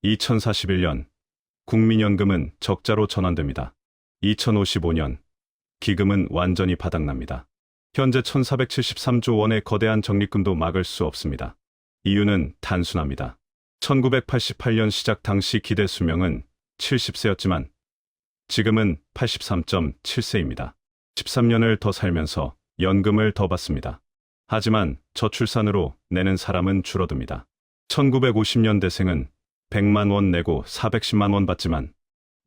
2041년 국민연금은 적자로 전환됩니다. 2055년 기금은 완전히 바닥납니다. 현재 1473조 원의 거대한 적립금도 막을 수 없습니다. 이유는 단순합니다. 1988년 시작 당시 기대 수명은 70세였지만 지금은 83.7세입니다. 13년을 더 살면서 연금을 더 받습니다. 하지만 저출산으로 내는 사람은 줄어듭니다. 1950년대생은 100만 원 내고 410만 원 받지만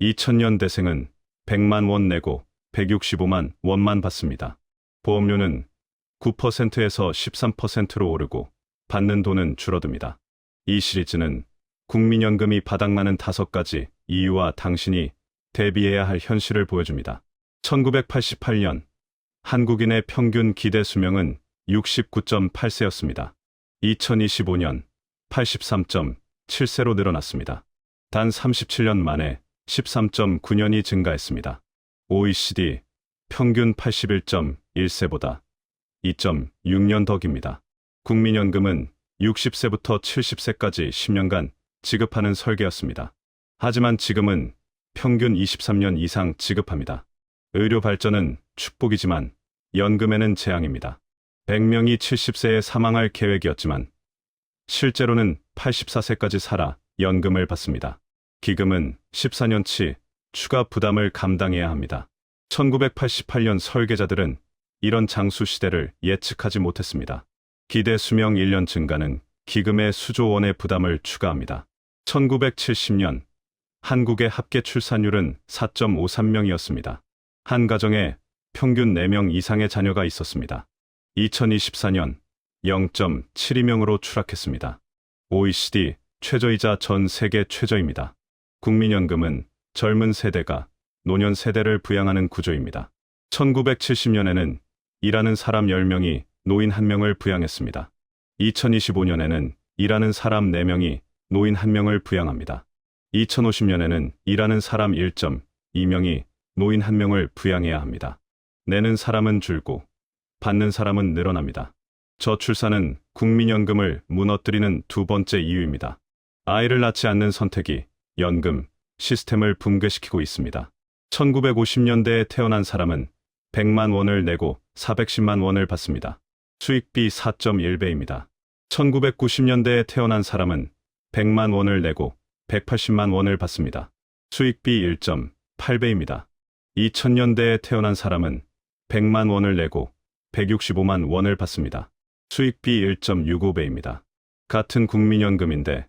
2000년대생은 100만 원 내고 165만 원만 받습니다. 보험료는 9%에서 13%로 오르고 받는 돈은 줄어듭니다. 이 시리즈는 국민연금이 바닥나는 5가지 이유와 당신이 대비해야 할 현실을 보여줍니다. 1988년 한국인의 평균 기대 수명은 69.8세였습니다. 2025년 83.7세로 늘어났습니다. 단 37년 만에 13.9년이 증가했습니다. OECD 평균 81.1세보다 2.6년 더 깁니다. 국민연금은 60세부터 70세까지 10년간 지급하는 설계였습니다. 하지만 지금은 평균 23년 이상 지급합니다. 의료 발전은 축복이지만 연금에는 재앙입니다. 100명이 70세에 사망할 계획이었지만 실제로는 84세까지 살아 연금을 받습니다. 기금은 14년치 추가 부담을 감당해야 합니다. 1988년 설계자들은 이런 장수 시대를 예측하지 못했습니다. 기대 수명 1년 증가는 기금의 수조 원의 부담을 추가합니다. 1970년 한국의 합계 출산율은 4.53명이었습니다. 한 가정에 평균 4명 이상의 자녀가 있었습니다. 2024년 0.72명으로 추락했습니다. OECD 최저이자 전 세계 최저입니다. 국민연금은 젊은 세대가 노년 세대를 부양하는 구조입니다. 1970년에는 일하는 사람 10명이 노인 1명을 부양했습니다. 2025년에는 일하는 사람 4명이 노인 1명을 부양합니다. 2050년에는 일하는 사람 1.2명이 노인 1명을 부양해야 합니다. 내는 사람은 줄고 받는 사람은 늘어납니다. 저출산은 국민연금을 무너뜨리는 두 번째 이유입니다. 아이를 낳지 않는 선택이 연금 시스템을 붕괴시키고 있습니다. 1950년대에 태어난 사람은 100만 원을 내고 410만 원을 받습니다. 수익비 4.1배입니다. 1990년대에 태어난 사람은 100만 원을 내고 180만 원을 받습니다. 수익비 1.8배입니다. 2000년대에 태어난 사람은 100만 원을 내고 165만 원을 받습니다. 수익비 1.65배입니다. 같은 국민연금인데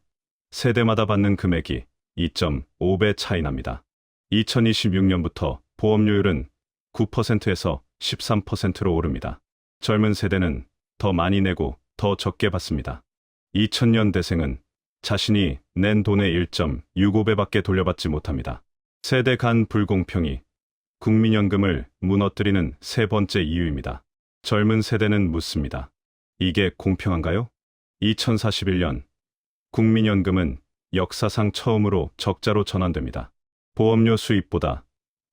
세대마다 받는 금액이 2.5배 차이 납니다. 2026년부터 보험료율은 9%에서 13%로 오릅니다. 젊은 세대는 더 많이 내고 더 적게 받습니다. 2000년대생은 자신이 낸 돈의 1.65배밖에 돌려받지 못합니다. 세대 간 불공평이 국민연금을 무너뜨리는 세 번째 이유입니다. 젊은 세대는 묻습니다. 이게 공평한가요? 2041년 국민연금은 역사상 처음으로 적자로 전환됩니다. 보험료 수입보다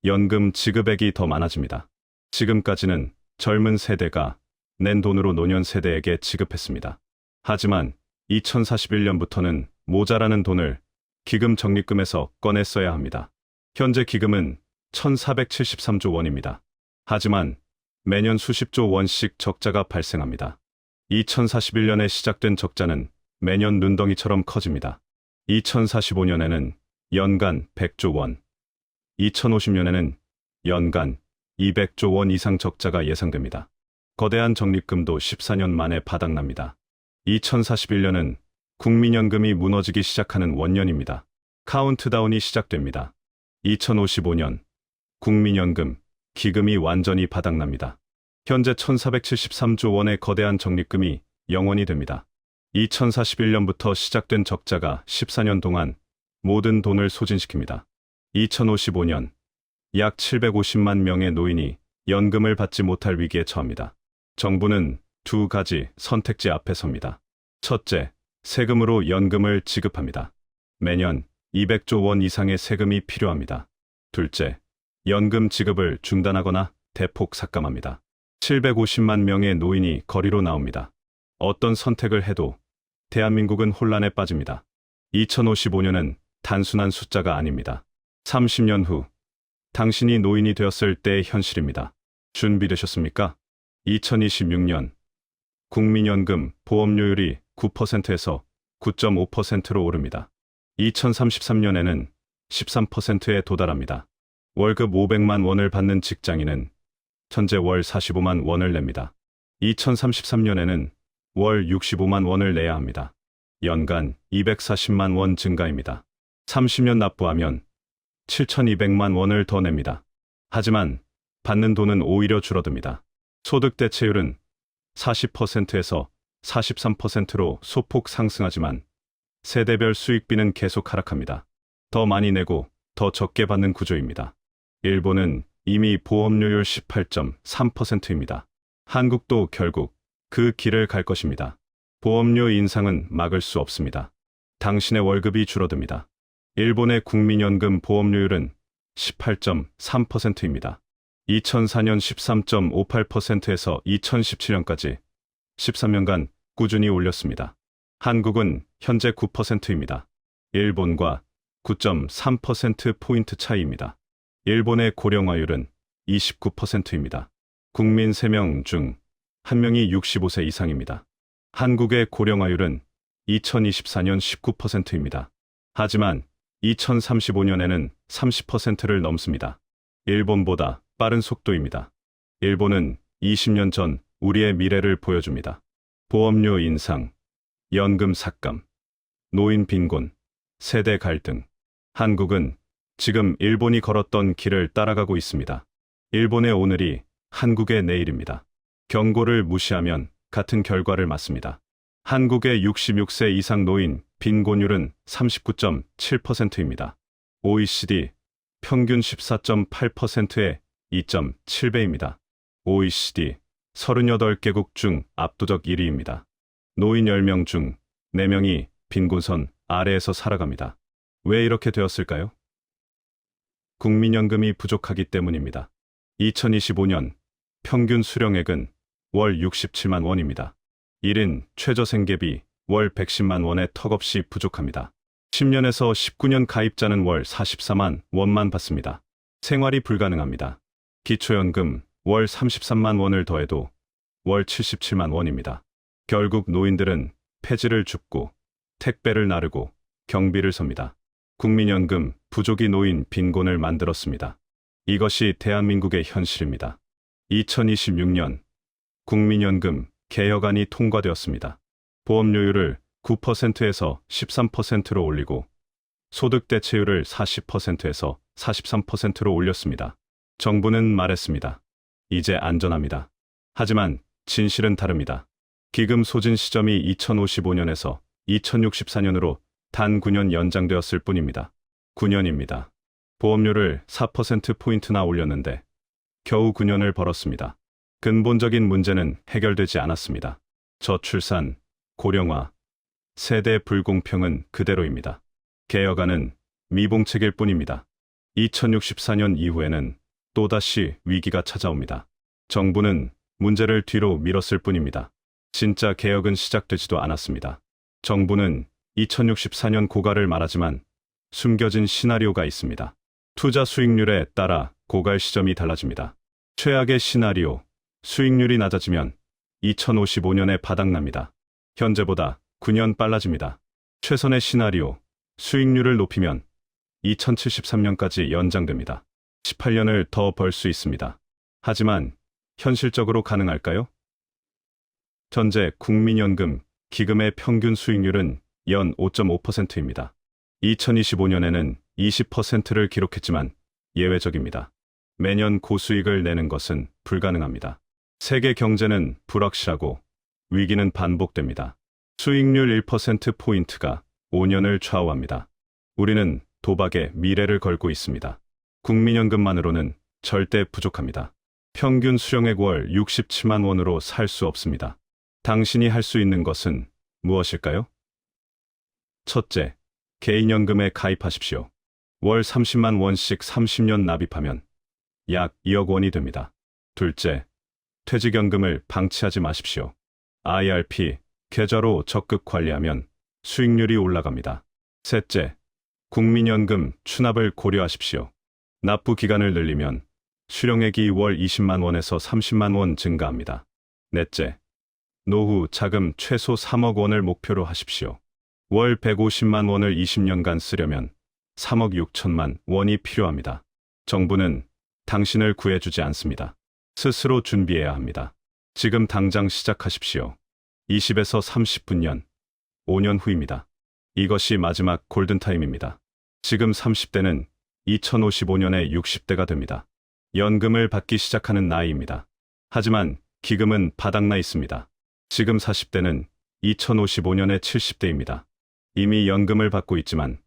연금 지급액이 더 많아집니다. 지금까지는 젊은 세대가 낸 돈으로 노년 세대에게 지급했습니다. 하지만 2041년부터는 모자라는 돈을 기금 적립금에서 꺼내 써야 합니다. 현재 기금은 1473조 원입니다. 하지만 매년 수십조 원씩 적자가 발생합니다. 2041년에 시작된 적자는 매년 눈덩이처럼 커집니다. 2045년에는 연간 100조 원, 2050년에는 연간 200조 원 이상 적자가 예상됩니다. 거대한 적립금도 14년 만에 바닥납니다. 2041년은 국민연금이 무너지기 시작하는 원년입니다. 카운트다운이 시작됩니다. 2055년 국민연금 기금이 완전히 바닥납니다. 현재 1473조 원의 거대한 적립금이 영원이 됩니다. 2041년부터 시작된 적자가 14년 동안 모든 돈을 소진시킵니다. 2055년 약 750만 명의 노인이 연금을 받지 못할 위기에 처합니다. 정부는 두 가지 선택지 앞에 섭니다. 첫째, 세금으로 연금을 지급합니다. 매년 200조 원 이상의 세금이 필요합니다. 둘째, 연금 지급을 중단하거나 대폭 삭감합니다. 750만 명의 노인이 거리로 나옵니다. 어떤 선택을 해도 대한민국은 혼란에 빠집니다. 2055년은 단순한 숫자가 아닙니다. 30년 후, 당신이 노인이 되었을 때의 현실입니다. 준비되셨습니까? 2026년, 국민연금 보험료율이 9%에서 9.5%로 오릅니다. 2033년에는 13%에 도달합니다. 월급 500만 원을 받는 직장인은 현재 월 45만 원을 냅니다. 2033년에는 월 65만 원을 내야 합니다. 연간 240만 원 증가입니다. 30년 납부하면 7,200만 원을 더 냅니다. 하지만 받는 돈은 오히려 줄어듭니다. 소득 대체율은 40%에서 43%로 소폭 상승하지만 세대별 수익비는 계속 하락합니다. 더 많이 내고 더 적게 받는 구조입니다. 일본은 이미 보험료율 18.3%입니다. 한국도 결국 그 길을 갈 것입니다. 보험료 인상은 막을 수 없습니다. 당신의 월급이 줄어듭니다. 일본의 국민연금 보험료율은 18.3%입니다. 2004년 13.58%에서 2017년까지 13년간 꾸준히 올렸습니다. 한국은 현재 9%입니다. 일본과 9.3%포인트 차이입니다. 일본의 고령화율은 29%입니다. 국민 3명 중 1명이 65세 이상입니다. 한국의 고령화율은 2024년 19%입니다. 하지만 2035년에는 30%를 넘습니다. 일본보다 빠른 속도입니다. 일본은 20년 전 우리의 미래를 보여줍니다. 보험료 인상, 연금 삭감, 노인 빈곤, 세대 갈등. 한국은 지금 일본이 걸었던 길을 따라가고 있습니다. 일본의 오늘이 한국의 내일입니다. 경고를 무시하면 같은 결과를 맞습니다. 한국의 66세 이상 노인 빈곤율은 39.7%입니다. OECD 평균 14.8%의 2.7배입니다. OECD 38개국 중 압도적 1위입니다. 노인 10명 중 4명이 빈곤선 아래에서 살아갑니다. 왜 이렇게 되었을까요? 국민연금이 부족하기 때문입니다. 2025년 평균 수령액은 월 67만 원입니다. 1인 최저생계비 월 110만 원에 턱없이 부족합니다. 10년에서 19년 가입자는 월 44만 원만 받습니다. 생활이 불가능합니다. 기초연금 월 33만 원을 더해도 월 77만 원입니다. 결국 노인들은 폐지를 줍고 택배를 나르고 경비를 섭니다. 국민연금 부족이 노인 빈곤을 만들었습니다. 이것이 대한민국의 현실입니다. 2026년 국민연금 개혁안이 통과되었습니다. 보험료율을 9%에서 13%로 올리고 소득 대체율을 40%에서 43%로 올렸습니다. 정부는 말했습니다. 이제 안전합니다. 하지만 진실은 다릅니다. 기금 소진 시점이 2055년에서 2064년으로 단 9년 연장되었을 뿐입니다. 9년입니다. 보험료를 4%포인트나 올렸는데 겨우 9년을 벌었습니다. 근본적인 문제는 해결되지 않았습니다. 저출산, 고령화, 세대 불공평은 그대로입니다. 개혁안은 미봉책일 뿐입니다. 2064년 이후에는 또다시 위기가 찾아옵니다. 정부는 문제를 뒤로 미뤘을 뿐입니다. 진짜 개혁은 시작되지도 않았습니다. 정부는 2064년 고갈을 말하지만 숨겨진 시나리오가 있습니다. 투자 수익률에 따라 고갈 시점이 달라집니다. 최악의 시나리오, 수익률이 낮아지면 2055년에 바닥납니다. 현재보다 9년 빨라집니다. 최선의 시나리오, 수익률을 높이면 2073년까지 연장됩니다. 18년을 더 벌 수 있습니다. 하지만 현실적으로 가능할까요? 현재 국민연금 기금의 평균 수익률은 연 5.5%입니다. 2025년에는 20%를 기록했지만 예외적입니다. 매년 고수익을 내는 것은 불가능합니다. 세계 경제는 불확실하고 위기는 반복됩니다. 수익률 1%포인트가 5년을 좌우합니다. 우리는 도박에 미래를 걸고 있습니다. 국민연금만으로는 절대 부족합니다. 평균 수령액 월 67만 원으로 살 수 없습니다. 당신이 할 수 있는 것은 무엇일까요? 첫째, 개인연금에 가입하십시오. 월 30만 원씩 30년 납입하면 약 2억 원이 됩니다. 둘째, 퇴직연금을 방치하지 마십시오. IRP, 계좌로 적극 관리하면 수익률이 올라갑니다. 셋째, 국민연금 추납을 고려하십시오. 납부 기간을 늘리면 수령액이 월 20만 원에서 30만 원 증가합니다. 넷째, 노후 자금 최소 3억 원을 목표로 하십시오. 월 150만 원을 20년간 쓰려면 3억 6천만 원이 필요합니다. 정부는 당신을 구해주지 않습니다. 스스로 준비해야 합니다. 지금 당장 시작하십시오. 20에서 30분년, 5년 후입니다. 이것이 마지막 골든타임입니다. 지금 30대는 2055년에 60대가 됩니다. 연금을 받기 시작하는 나이입니다. 하지만 기금은 바닥나 있습니다. 지금 40대는 2055년에 70대입니다. 이미 연금을 받고 있지만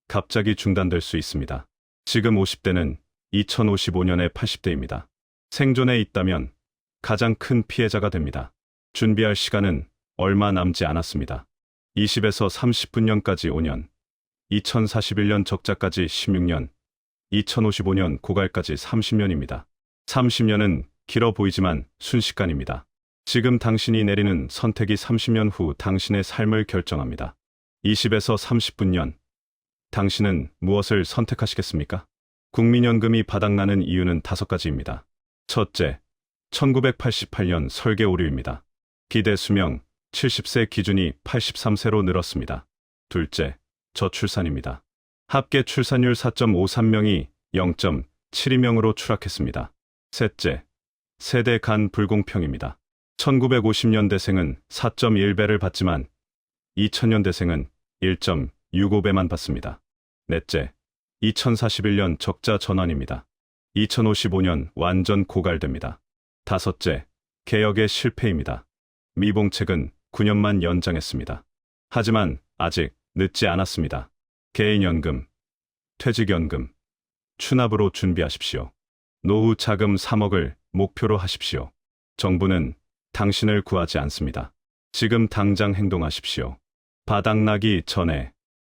갑자기 중단될 수 있습니다. 지금 50대는 2055년에 80대입니다. 생존해 있다면 가장 큰 피해자가 됩니다. 준비할 시간은 얼마 남지 않았습니다. 20에서 30분년까지 5년, 2041년 적자까지 16년, 2055년 고갈까지 30년입니다. 30년은 길어 보이지만 순식간입니다. 지금 당신이 내리는 선택이 30년 후 당신의 삶을 결정합니다. 20에서 30분년, 당신은 무엇을 선택하시겠습니까? 국민연금이 바닥나는 이유는 5가지입니다. 첫째, 1988년 설계 오류입니다. 기대 수명 70세 기준이 83세로 늘었습니다. 둘째, 저출산입니다. 합계 출산율 4.53명이 0.72명으로 추락했습니다. 셋째, 세대 간 불공평입니다. 1950년대생은 4.1배를 받지만 2000년대생은 1.65배만 받습니다. 넷째, 2041년 적자 전환입니다. 2055년 완전 고갈됩니다. 다섯째, 개혁의 실패입니다. 미봉책은 9년만 연장했습니다. 하지만 아직 늦지 않았습니다. 개인연금, 퇴직연금, 추납으로 준비하십시오. 노후 자금 3억을 목표로 하십시오. 정부는 당신을 구하지 않습니다. 지금 당장 행동하십시오. 바닥나기 전에